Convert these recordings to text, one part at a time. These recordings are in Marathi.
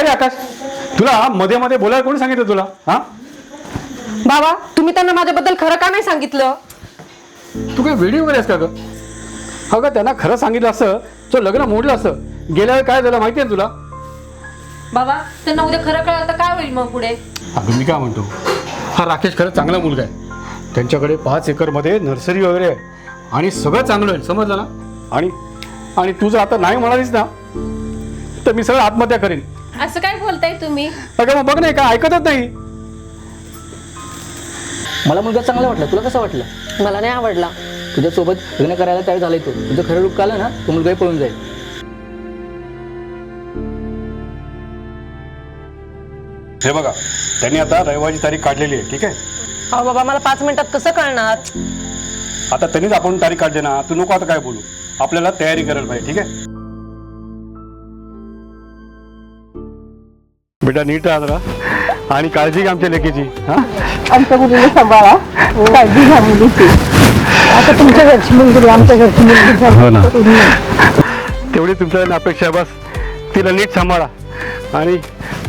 रे आकाश, तुला मध्ये मध्ये बोलायला कोणी सांगितलं तुला? हा बाबा, तुम्ही त्यांना माझ्याबद्दल खरं का नाही सांगितलं? तू काय वेडी वगैरे आहेस का ग? अगं त्यांना खरं सांगितलं असं तो लग्न मोडलं असं. गेल्या वेळी काय झालं माहिती आहे तुला? बाबा, त्यांना उद्या खरं कळलं तर काय होईल मग पुढे? अगं मी काय म्हणतो, हा राकेश खरंच चांगला मुलगा आहे. त्यांच्याकडे 5 एकरमध्ये नर्सरी वगैरे आहे आणि सगळं चांगलं आहे, समजलं ना? आणि तू जर आता नाही म्हणालीस ना तर मी सगळं आत्महत्या करेन. असं काय बोलताय तुम्ही? अगं मग बघ नाही का ऐकतच नाही. मला मुलगा चांगला वाटला, तुला कसं वाटलं? मला नाही आवडला. तुझ्यासोबत लग्न करायला तयार झालाय तू. तुझं खरं रूप कळलं ना, तो मुलगाही पळून जाईल. हे बघा, त्यांनी आता रविवारची तारीख काढलेली आहे, ठीक आहे? अहो बाबा, मला 5 मिनिटात कसं कळणार? आता त्यांनीच आपण तारीख काढली ना, तू नको आता काय बोलू. आपल्याला तयारी करायला पाहिजे, ठीक आहे? बेटा नीट राहा जरा आणि काळजी घ्या आमच्या लेकीची. हा, आमच्या मुलीला सांभाळा, काळजी घ्या मुलीची. आता तुमच्या घरची मुलगी आमच्या घरची मुलगी हो ना. झाली. तेवढी तुमच्या अपेक्षा आहे बस. तिला नीट सांभाळा आणि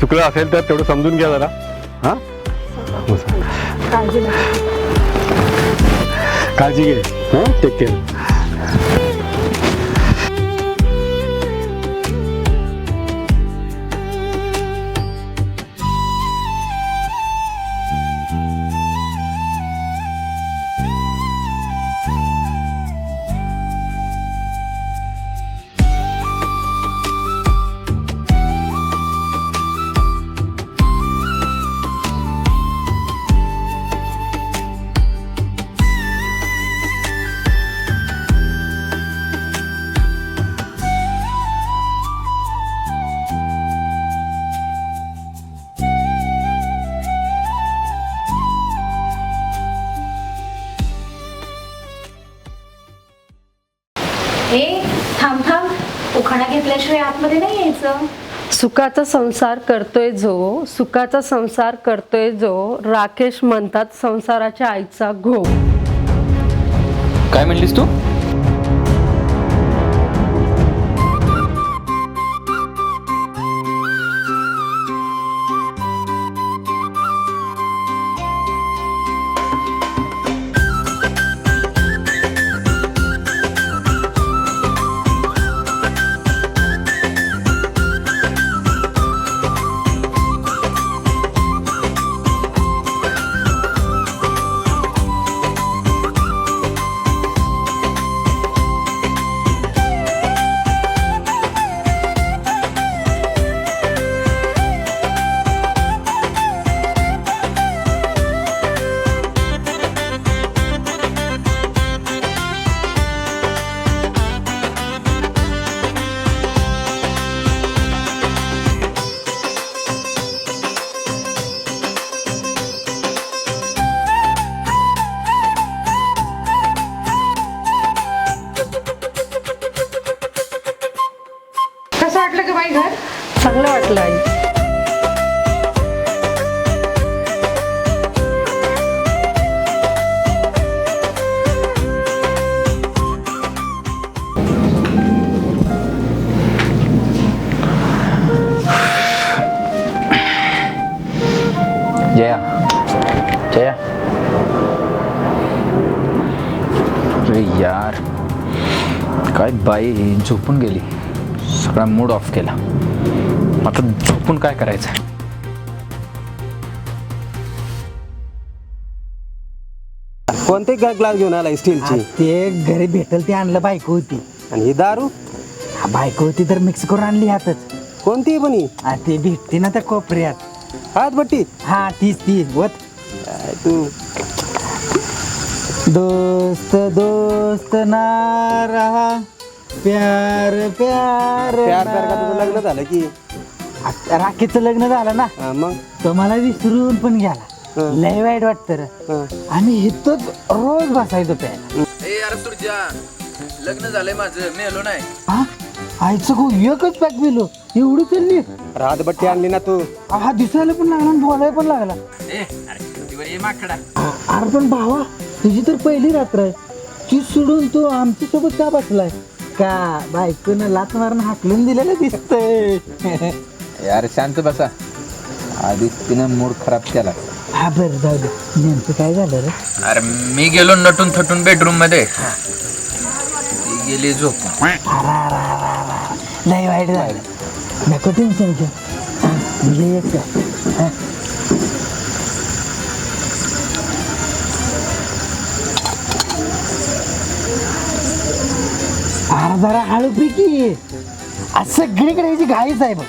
चुकलं असेल तर तेवढं समजून घ्या जरा. हा, काळजी घ्या. काळजी घे. हा, टेक केअर. ए, थांब थांब, उखाणा घेतल्याशिवाय आतमध्ये नाही यायचं. सुखाचा संसार करतोय जो, सुखाचा संसार करतोय जो, राकेश म्हणतात संसाराच्या आईचा घो. काय म्हणलीस तू? कसं वाटलं का बाई घर? चांगलं वाटलं आई. जया, जया. अरे यार, काय बाई झोपून गेली. सगळा मूड ऑफ केला. आता झोपून काय करायचं? कोणते ग्लास घेऊन आला स्टीलची? ते घरी भेटल ते आणलं. बायको होती. आणि ही दारू बायको होती तर मिक्स करून आणली हातच. कोणती पण ही? ते भेटते ना त्या कोपऱ्यात. हात बट्टी? हा, तीच ती वत. काय तू दोस्त दोस्त ना रहा, प्यार प्यार प्यार प्यार का तुझं लग्न झालं की? राखेचं लग्न झालं ना, हा, मग तो मला विसरून पण गेला. लय वाईट वाटतं रे. आणि इथंच रोज बसायचो प्यायला. लग्न झालंय माझं, मेलो नाही. हा, आईचं गो एकच पॅक पिलो. एवढी चालली. हात बट्टी आणली ना तू? हा, दिसायला पण लागला आणि बोलायला पण लागला. अरे पण भावा, तुझी तर पहिली रात्र आहे. ती सोडून तू आमच्या सोबत का बसलाय? का बायकोनं लात मारून हाकलून दिलेलं दिसतंय? यार शांत बसा, आधीच तिनं मूड खराब केला. हा बरं जाऊ दे, नेमकं काय झालं रे? अरे मी गेलो नटून थटून बेडरूम मध्ये, ती गेली झोप. लय वाईट झालं. नको टेन्शन घेऊ. मी येतो. हा. अरे जरा हळू पी की, आज सगळीकडे याची घाईच आहे बघ.